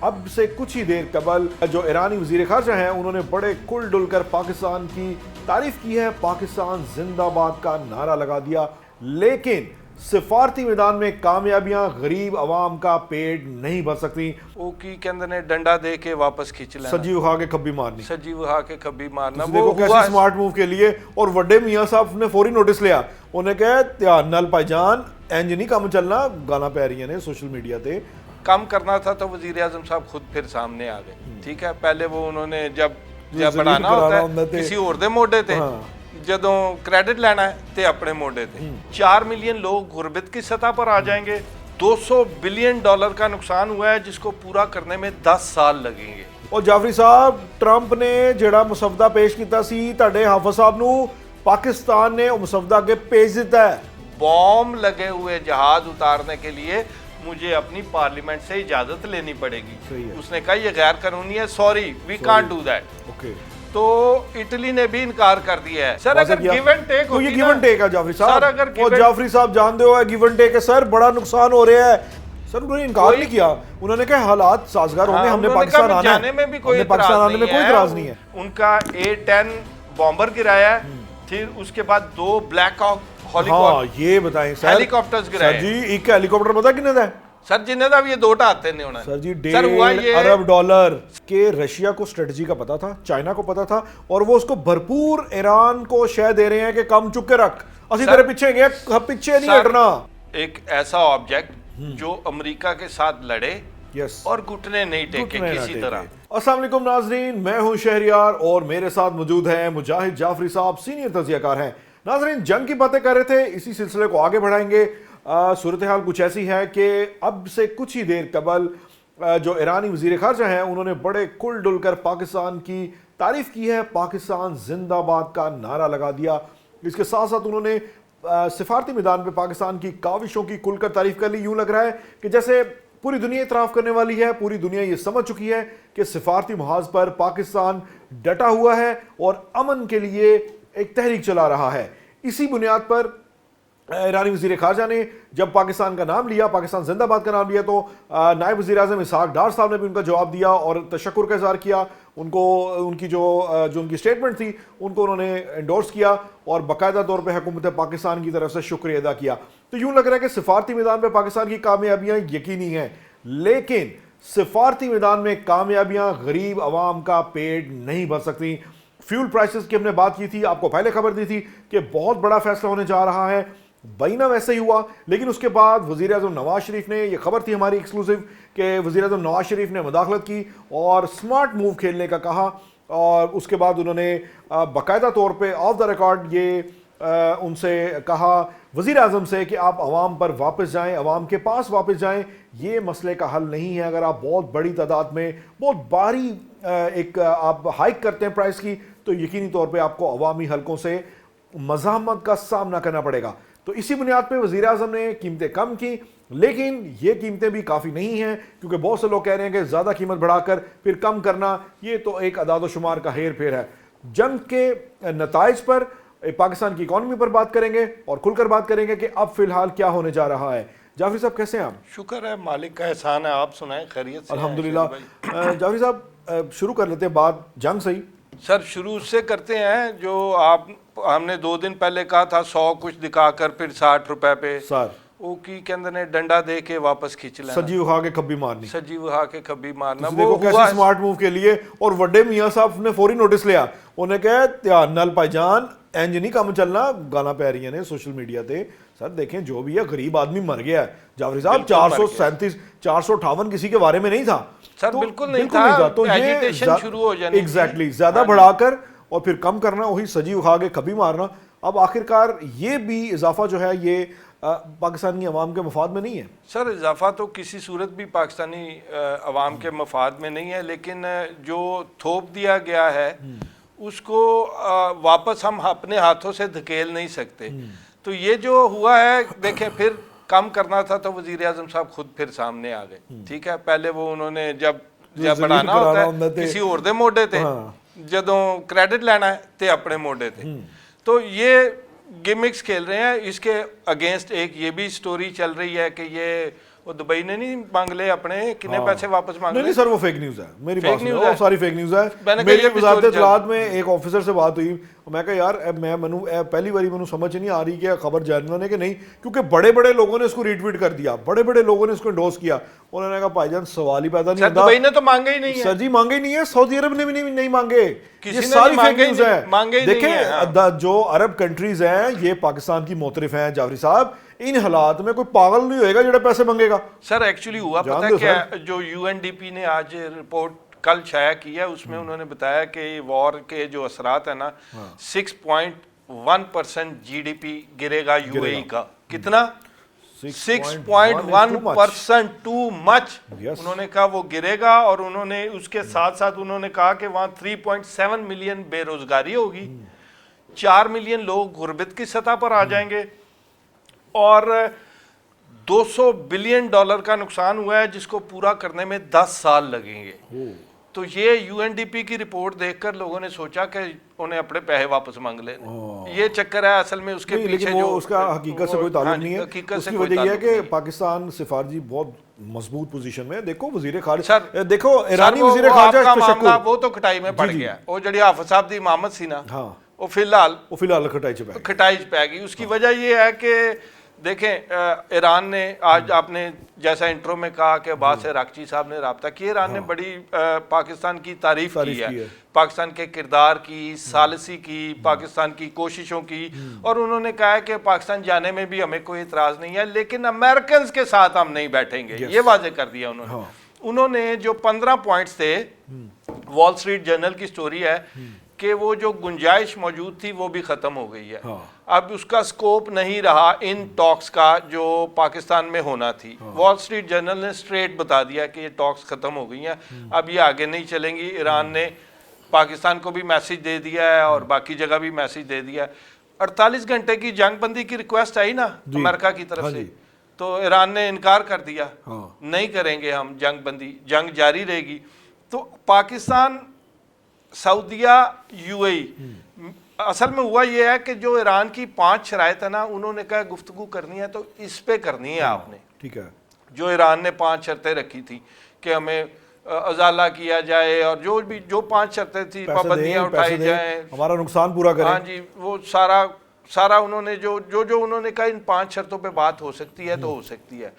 اب سے کچھ ہی دیر قبل جو ایرانی وزیر خارجہ ہیں انہوں نے بڑے کھل ڈل کر پاکستان کی تعریف کی ہے، پاکستان زندہ باد کا نعرہ لگا دیا، لیکن سفارتی میدان میں کامیابیاں غریب عوام کا پیٹ نہیں بھر سکتی۔ وہ کی کہندے نے ڈنڈا دے کے واپس کھینچ لینا، سجی اٹھا کے کھبی مارنی، سجی اٹھا کے کھبی مارنا۔ دیکھو کیسے سمارٹ موو کے لیے، اور وڈے میاں صاحب نے فوری نوٹس لیا، انہیں کہا دھیان نال بھائی جان اینج نہیں کام چلنا، گانا پہ رہی ہیں سوشل میڈیا تے کام کرنا تھا تو وزیر اعظم صاحب خود پھر سامنے آ گئے۔ ٹھیک ہے، پہلے وہ انہوں نے جب بڑھانا ہوتا ہے کسی اور دے موڈے تے، جدوں کریڈٹ لینا ہے تے اپنے موڈے تے۔ 4 ملین لوگ غربت کی سطح پر آ جائیں گے، $200 بلین کا نقصان ہوا ہے جس کو پورا کرنے میں 10 سال لگیں گے۔ اور جعفری صاحب ٹرمپ نے جڑا مسودہ پیش کیتا سی تہاڈے حافظ صاحب نو، پاکستان نے وہ مسودہ اگے بھیج دیتا ہے۔ بوم لگے ہوئے جہاز اتارنے کے لیے مجھے اپنی پارلیمنٹ سے اجازت لینی پڑے گی۔ اس نے کہا یہ غیر قانونی ہے، sorry we can't do that. تو اٹلی نے بھی انکار کر دیا ہے۔ سر اگر گیو اینڈ ٹیک تو یہ گیو اینڈ ٹیک ہے جعفری صاحب، اور جعفری صاحب جانتے ہو گیو اینڈ ٹیک ہے سر، بڑا نقصان ہو رہا ہے۔ سر انہوں نے انکار نہیں کیا، انہوں نے کہا حالات سازگار ہوں گے، ہم نے پاکستان آنا ہے، ہم نے پاکستان آنے میں کوئی اعتراض نہیں ہے۔ ان کا A-10 بامبر گرایا ہے، پھر اس کے بعد 2 بلیک ہاک ہاں یہ بتائیں سر، ہیلی کاپٹرز گرائے۔ سر جی ایک ہیلی کاپٹر پتا کتنے دا ہے سر؟ جنہیں دا بھی یہ 2 آتے نہیں ہونا سر جی $1.5 ارب کہ رشیا کو اسٹریٹجی کا پتا تھا، چائنا کو پتا تھا، اور وہ اس کو بھرپور ایران کو شے دے رہے ہیں کہ کم چک کے رکھ، اسی طرح پیچھے گئے، پیچھے نہیں ہٹنا۔ ایک ایسا آبجیکٹ جو امریکہ کے ساتھ لڑے اور گھٹنے نہیں ٹیکے کسی طرح۔ السلام علیکم ناظرین، میں ہوں شہریار اور میرے ساتھ موجود ہیں مجاہد جعفری صاحب، سینئر تجزیہ کار ہیں۔ ناظرین جنگ کی باتیں کر رہے تھے، اسی سلسلے کو آگے بڑھائیں گے۔ صورتحال کچھ ایسی ہے کہ اب سے کچھ ہی دیر قبل جو ایرانی وزیر خارجہ ہیں انہوں نے بڑے کھل ڈل کر پاکستان کی تعریف کی ہے، پاکستان زندہ باد کا نعرہ لگا دیا۔ اس کے ساتھ ساتھ انہوں نے سفارتی میدان پہ پاکستان کی کاوشوں کی کھل کر تعریف کر لی۔ یوں لگ رہا ہے کہ جیسے پوری دنیا اعتراف کرنے والی ہے، پوری دنیا یہ سمجھ چکی ہے کہ سفارتی محاذ پر پاکستان ڈٹا ہوا ہے اور امن کے لیے ایک تحریک چلا رہا ہے۔ اسی بنیاد پر ایرانی وزیر خارجہ نے جب پاکستان کا نام لیا، پاکستان زندہ باد کا نام لیا، تو نائب وزیر اعظم اسحاق ڈار صاحب نے بھی ان کا جواب دیا اور تشکر کا اظہار کیا۔ ان کو ان کی جو ان کی سٹیٹمنٹ تھی ان کو انہوں نے انڈورس کیا اور باقاعدہ طور پہ حکومت پاکستان کی طرف سے شکریہ ادا کیا۔ تو یوں لگ رہا ہے کہ سفارتی میدان پہ پاکستان کی کامیابیاں یقینی ہیں، لیکن سفارتی میدان میں کامیابیاں غریب عوام کا پیٹ نہیں بھر سکتی۔ فیول پرائسز کی ہم نے بات کی تھی، آپ کو پہلے خبر دی تھی کہ بہت بڑا فیصلہ ہونے جا رہا ہے، بینہ ویسے ہی ہوا، لیکن اس کے بعد وزیر اعظم نواز شریف نے، یہ خبر تھی ہماری ایکسکلوسیو کہ وزیر اعظم نواز شریف نے مداخلت کی اور سمارٹ موو کھیلنے کا کہا، اور اس کے بعد انہوں نے باقاعدہ طور پہ آف دا ریکارڈ یہ ان سے کہا، وزیر اعظم سے، کہ آپ عوام پر واپس جائیں، عوام کے پاس واپس جائیں، یہ مسئلے کا حل نہیں ہے۔ اگر آپ بہت بڑی تعداد میں بہت باری ایک آپ ہائک کرتے ہیں پرائس کی، تو یقینی طور پہ آپ کو عوامی حلقوں سے مزاحمت کا سامنا کرنا پڑے گا۔ تو اسی بنیاد پہ وزیر اعظم نے قیمتیں کم کی، لیکن یہ قیمتیں بھی کافی نہیں ہیں، کیونکہ بہت سے لوگ کہہ رہے ہیں کہ زیادہ قیمت بڑھا کر پھر کم کرنا، یہ تو ایک اعداد و شمار کا ہیر پھیر ہے۔ جنگ کے نتائج پر، پاکستان کی اکانومی پر بات کریں گے اور کھل کر بات کریں گے کہ اب فی الحال کیا ہونے جا رہا ہے۔ جعفری صاحب کیسے ہیں آپ؟ شکر ہے، مالک کا احسان ہے، آپ سنائیں خیریت سے؟ الحمدللہ۔ جعفری صاحب شروع کر لیتے ہیں بات جنگ سے ہی۔ سر شروع سے کرتے ہیں، جو ہم نے 2 دن پہلے کہا تھا 100 کچھ دکھا کر پھر 60 روپے پہ، سر وہ کی کہندے نے ڈنڈا دے کے واپس کھینچ لینا، سجی اٹھا کے کھبی مارنی، سجی اٹھا کے کھبی مارنا۔ دیکھو کیسے سمارٹ موو کے لیے، اور وڈے میاں صاحب نے فوری نوٹس لیا، انہیں کہا دھیان نال بھائی جان اینج نہیں کام چلنا، گانا پہ رہی ہیں سوشل میڈیا تے۔ سر دیکھیں جو بھی ہے، غریب آدمی مر گیا ہے جعفری صاحب، 458 کسی کے بارے میں نہیں تھا سر، بالکل نہیں تھا، تو ایجیٹیشن شروع ہو جانی، ایگزیکٹلی زیادہ بڑھا کر اور پھر کم کرنا، وہی سجی اٹھا کے کھبی مارنا۔ اب آخرکار یہ بھی اضافہ جو ہے یہ پاکستانی عوام کے مفاد میں نہیں ہے۔ سر اضافہ تو کسی صورت بھی پاکستانی عوام کے مفاد میں نہیں ہے، لیکن جو تھوپ دیا گیا ہے اس کو واپس ہم اپنے ہاتھوں سے دھکیل نہیں سکتے۔ تو یہ جو ہوا ہے، دیکھیں پھر کم کرنا تھا تو وزیر اعظم صاحب خود پھر سامنے آ گئے۔ ٹھیک ہے، پہلے وہ انہوں نے جب بڑھانا ہوتا ہے کسی اور دے موڈے تے، جدوں کریڈٹ لینا ہے تے اپنے موڈے تے، تو یہ گیمکس کھیل رہے ہیں۔ اس کے اگینسٹ ایک یہ بھی سٹوری چل رہی ہے کہ یہ وہ دبئی نے نہیں مانگ لے اپنے کتنے پیسے واپس مانگ نہیں لے. سر وہ فیک نیوز ہے, میری بات نیوز سنو, ہے. وہ ساری فیک نیوز ہے. میں نے کہا میری یہ بھی وزارت story اطلاعات میں ایک آفیسر سے بات ہوئی, میں کہا یار پہلی باری میں سمجھ نہیں آ رہی کہ خبر جینوئن ہے کہ نہیں, کیونکہ بڑے بڑے لوگوں نے اس کو ریٹ ویٹ کر دیا, بڑے بڑے لوگوں نے اس کو انڈورس کیا. انہوں نے کہا بھائی جان سوال ہی پیدا نہیں سر ہوتا. دبئی نے تو مانگے ہی نہیں ہے سر جی مانگے ہی نہیں ہے, سعودی عرب نے بھی نہیں مانگے, کسی یہ نے ساری نہیں فیک مانگے ہی نیوز نہیں, مانگے ہے. ہی نہیں ہے. دیکھیں جو عرب کنٹریز ہیں یہ پاکستان کی موترف ہیں جعفری صاحب, ان حالات میں کوئی پاگل نہیں ہوئے گا جڑے پیسے مانگے گا. سر ایکچولی ہوا پتہ کیا, جو یو این ڈی پی نے آج رپورٹ کل شائع کی ہے, اس میں انہوں نے بتایا کہ یہ وار کے جو اثرات ہیں نا 6.1% G D P grey God you اے ای کا. کتنا؟ 6.1%, ٹو مچ. انہوں نے کہا وہ گرے گا, اور انہوں نے اس کے ساتھ ساتھ انہوں نے کہا کہ وہاں 3.7 ملین بے روزگاری ہوگی, 4 ملین لوگ غربت کی سطح پر آ جائیں گے, اور $200 بلین کا نقصان ہوا ہے جس کو پورا کرنے میں 10 سال لگیں گے. تو یہ یو این ڈی پی کی رپورٹ دیکھ کر لوگوں نے سوچا کہ انہیں اپنے پیسے واپس مانگ لینے. یہ چکر ہے اصل میں اس کے پیچھے, جو اس کا حقیقت سے کوئی تعلق نہیں ہے. حقیقت اس سے کی کوئی وجہ یہ ہے تعلق کہ نہیں. پاکستان سفارتی بہت مضبوط پوزیشن میں ہے. دیکھو وزیر خارجہ, سر دیکھو ایرانی وہ وزیر آپ خارجہ کا معاملہ تشکر, وہ تو کھٹائی میں پڑ گیا. وہ جڑی حافظ صاحب دی امامت سی نا, ہاں وہ فی الحال کھٹائی چپا کھٹائی پہ گئی. اس کی وجہ یہ ہے کہ دیکھیں ایران نے آج آپ نے جیسا انٹرو میں کہا کہ عباس راکچی صاحب نے رابطہ کیا, ایران نے بڑی پاکستان کی تعریف کی ہے, پاکستان کے کردار کی, ثالثی کی, پاکستان کی کوششوں کی, اور انہوں نے کہا ہے کہ پاکستان جانے میں بھی ہمیں کوئی اعتراض نہیں ہے, لیکن امریکنز کے ساتھ ہم نہیں بیٹھیں گے. یہ واضح کر دیا انہوں نے. انہوں نے جو 15 پوائنٹس تھے, وال اسٹریٹ جرنل کی سٹوری ہے کہ وہ جو گنجائش موجود تھی وہ بھی ختم ہو گئی ہے. اب اس کا سکوپ نہیں رہا ان ٹاکس کا جو پاکستان میں ہونا تھی. وال اسٹریٹ جرنل نے سٹریٹ بتا دیا کہ یہ ٹاکس ختم ہو گئی ہیں, اب یہ آگے نہیں چلیں گی. ایران نے پاکستان کو بھی میسج دے دیا ہے اور باقی جگہ بھی میسج دے دیا ہے. 48 گھنٹے کی جنگ بندی کی ریکویسٹ آئی نا امریکہ کی طرف سے, تو ایران نے انکار کر دیا, نہیں کریں گے ہم جنگ بندی, جنگ جاری رہے گی. تو پاکستان, سعودیہ, یو اے ای, اصل میں ہوا یہ ہے کہ جو ایران کی 5 شرائط ہے نا, انہوں نے کہا گفتگو کرنی ہے تو اس پہ کرنی ہے آپ نے. ٹھیک ہے, جو ایران نے 5 شرطیں رکھی تھی کہ ہمیں ازالہ کیا جائے, اور جو 5 شرطیں تھی, پابندیاں اٹھائی جائیں, ہمارا نقصان پورا کریں. ہاں جی, وہ سارا انہوں نے جو انہوں نے کہا ان 5 شرطوں پہ بات ہو سکتی ہے تو ہو سکتی ہے.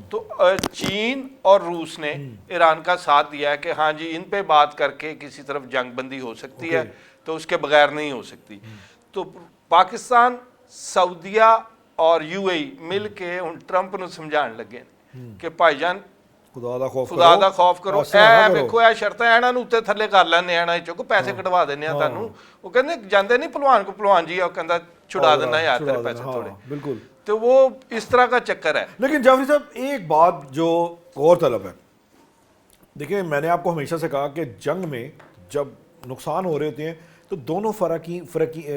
تو چین اور روس نے ایران کا ساتھ دیا ہے کہ ہاں جی ان پہ بات کر کے کسی طرف جنگ بندی ہو سکتی ہے, تو اس کے بغیر نہیں ہو سکتی. تو پاکستان, سعودیہ اور یو اے ای مل کے ان ٹرمپ نو سمجھان لگے کہ بھائی جان خدا دا خوف کرو, اے ویکھو اے شرطاں اینا نو تے تھلے کر لینے, اینا چوں پیسے کٹوا دینے آ تانوں. وہ کہندے جاندے نہیں پہلوان جی, او کہندا چھڑا دینا یار تیرے پیسے تھوڑے. بالکل, تو وہ اس طرح کا چکر ہے. لیکن جعفری صاحب ایک بات جو غور طلب ہے, دیکھیں میں نے آپ کو ہمیشہ سے کہا کہ جنگ میں جب نقصان ہو رہے ہوتے ہیں تو دونوں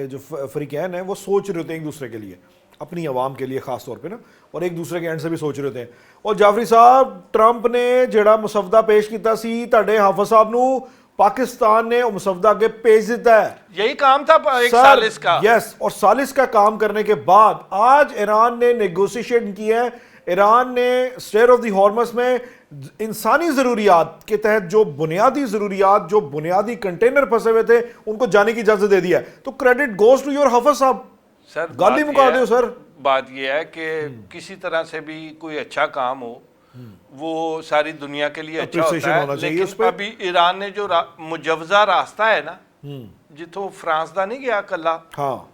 جو فریقین ہیں وہ سوچ رہے ہوتے ہیں ایک دوسرے کے لیے, اپنی عوام کے لیے خاص طور پہ نا, اور ایک دوسرے کے اینڈ سے بھی سوچ رہے ہوتے ہیں. اور جعفری صاحب ٹرمپ نے جڑا مسودہ پیش کیتا سی تہاڈے حافظ صاحب نو, پاکستان نے وہ مسودہ اگے بھیج دیتا ہے. یہی کام تھا ایک سالس کا. یس, اور سالس کا کام کرنے کے بعد آج ایران نے نیگوسیشن کی ہے. ایران نے اسٹریٹ آف دی ہارمز میں انسانی ضروریات کے تحت جو بنیادی ضروریات, جو بنیادی کنٹینر پھنسے ہوئے تھے, ان کو جانے کی اجازت دے دیا ہے. تو کریڈٹ گوز ٹو یور حافظ صاحب. سر گالی مکا دو سر. بات یہ ہے کہ کسی طرح سے بھی کوئی اچھا کام ہو وہ ساری دنیا کے لیے اچھا ہوتا ہے, لیکن ابھی ایران نے جو مجوزہ راستہ ہے نا, جتوں فرانس دا نہیں گیا کلا,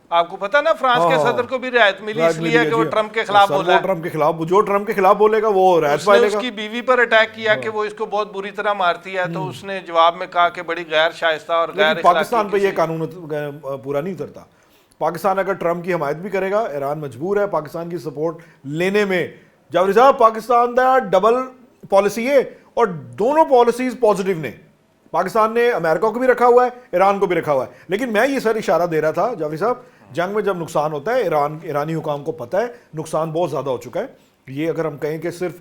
آپ کو پتا نا فرانس کے صدر کو بھی رعایت ملی اس لیے کہ وہ ٹرمپ کے خلاف بولا. ٹرمپ کے خلاف, جو ٹرمپ کے خلاف بولے گا وہ رعایت پائے گا. اس کی بیوی پر اٹیک کیا کہ وہ اس کو بہت بری طرح مارتی ہے, تو اس نے جواب میں کہا کہ بڑی غیر شائستہ اور غیر اخلاقی. پاکستان پہ یہ قانون پورا نہیں اترتا. پاکستان اگر ٹرمپ کی حمایت بھی کرے گا, ایران مجبور ہے پاکستان کی سپورٹ لینے میں. جعفری صاحب پاکستان دا ڈبل پالیسی ہے, اور دونوں پالیسیز پازیٹیو نے. پاکستان نے امریکہ کو بھی رکھا ہوا ہے, ایران کو بھی رکھا ہوا ہے. لیکن میں یہ سر اشارہ دے رہا تھا جعفری صاحب, جنگ میں جب نقصان ہوتا ہے ایرانی حکام کو پتہ ہے نقصان بہت زیادہ ہو چکا ہے. یہ اگر ہم کہیں کہ صرف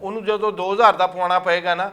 ਉਹਨੂੰ ਜਦੋਂ 2000 ਦਾ ਪਵਾਉਣਾ ਪਏਗਾ ਨਾ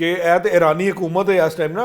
کہ ਇਹ ਤੇ ਇਰਾਨੀ ਹਕੂਮਤ ਹੈ ਇਸ ਟਾਈਮ ਨਾ,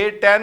A-10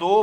2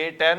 A-10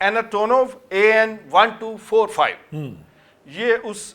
AN-1245,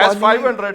S-500।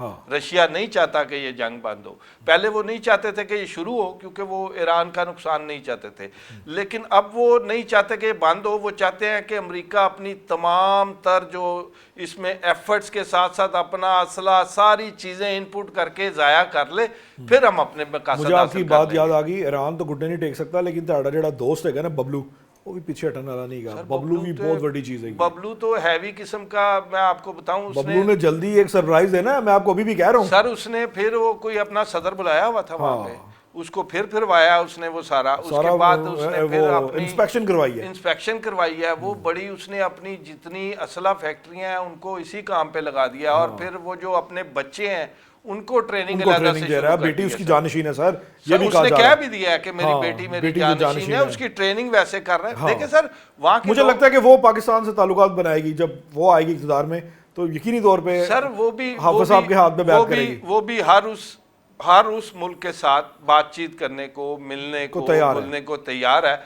ہاں۔ رشیا نہیں چاہتا کہ یہ جنگ بند ہو، پہلے وہ نہیں چاہتے تھے کہ یہ شروع ہو کیونکہ وہ ایران کا نقصان نہیں چاہتے تھے، لیکن اب وہ نہیں چاہتے کہ یہ بند ہو، وہ چاہتے ہیں کہ امریکہ اپنی تمام تر جو اس میں ایفرٹس کے ساتھ ساتھ اپنا اسلحہ ساری چیزیں ان پٹ کر کے ضائع کر لے، پھر ہم اپنے مقاصد مجھے آپ کی حاصل کر بات لیں گے۔ یاد آ گئی، ایران تو گھٹنے نہیں ٹیک سکتا، لیکن تہاڈا جڑا دوست ہے نا ببلو، وہ بھی پیچھے ہٹنے والا نہیں گا۔ ببلو بھی بہت بڑی چیز ہے۔ ببلو تو ہیوی قسم کا، میں آپ کو بتاؤں، اس ببلو نے جلدی ایک سرپرائز ہے نا، میں آپ کو ابھی بھی کہہ رہا ہوں سر اس نے پھر وہ کوئی اپنا صدر بلایا ہوا تھا وہاں پہ، اس کو پھروایا اس نے وہ سارا، اس کے بعد اس نے پھر اپنی انسپیکشن کروائی ہے، انسپیکشن کروائی ہے، وہ بڑی، اس نے اپنی جتنی اسلحہ فیکٹریاں ہیں ان کو اسی کام پہ لگا دیا، اور پھر وہ جو اپنے بچے ہیں ان کو ٹریننگ علیحدہ سے دے رہا ہے۔ بیٹی اس کی جانشین ہے سر، یہ بھی اس کہا نے جا کہہ رہا بھی ہے، دیا ہے کہ میری بیٹی میری بیٹی جانشین ہے، اس کی ٹریننگ ویسے کر رہے ہیں۔ دیکھیں سر وہاں کے مجھے لگتا ہے کہ وہ پاکستان سے تعلقات بنائے گی، جب وہ آئے گی اقتدار میں تو یقینی طور پہ سر وہ بھی حافظ صاحب کے ہاتھ میں بیعت کرے گی، وہ بھی ہر اس ملک کے ساتھ بات چیت کرنے کو، ملنے کو، بولنے کو تیار ہے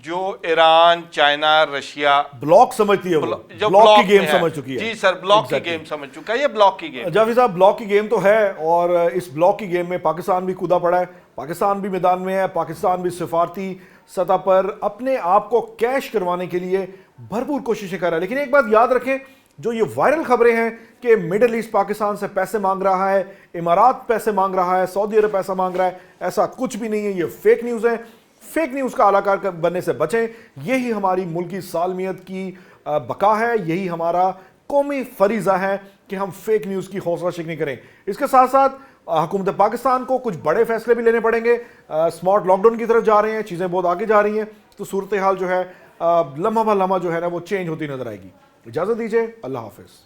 جو ایران، چائنا، رشیا بلاک سمجھتی ہے، وہ بلاک کی گیم سمجھ چکی ہے۔ جی سر، بلاک کی گیم سمجھ چکا ہے، یہ بلاک کی گیم۔ جعفری صاحب، بلاک کی گیم تو ہے، اور اس بلاک کی گیم میں پاکستان بھی کودا پڑا ہے، پاکستان بھی میدان میں ہے، پاکستان بھی سفارتی سطح پر اپنے آپ کو کیش کروانے کے لیے بھرپور کوششیں کر رہا ہے۔ لیکن ایک بات یاد رکھیں، جو یہ وائرل خبریں ہیں کہ مڈل ایسٹ پاکستان سے پیسے مانگ رہا ہے، امارات پیسے مانگ رہا ہے، سعودی عرب پیسہ مانگ رہا ہے، ایسا کچھ بھی نہیں ہے، یہ فیک نیوز ہے۔ فیک نیوز کا اعلی کار بننے سے بچیں، یہی ہماری ملکی سالمیت کی بقا ہے، یہی ہمارا قومی فریضہ ہے کہ ہم فیک نیوز کی حوصلہ شکنی کریں۔ اس کے ساتھ ساتھ حکومت پاکستان کو کچھ بڑے فیصلے بھی لینے پڑیں گے، سمارٹ لاک ڈاؤن کی طرف جا رہے ہیں، چیزیں بہت آگے جا رہی ہیں، تو صورتحال جو ہے لمحہ بہ لمحہ جو ہے نا وہ چینج ہوتی نظر آئے گی۔ اجازت دیجیے، اللہ حافظ۔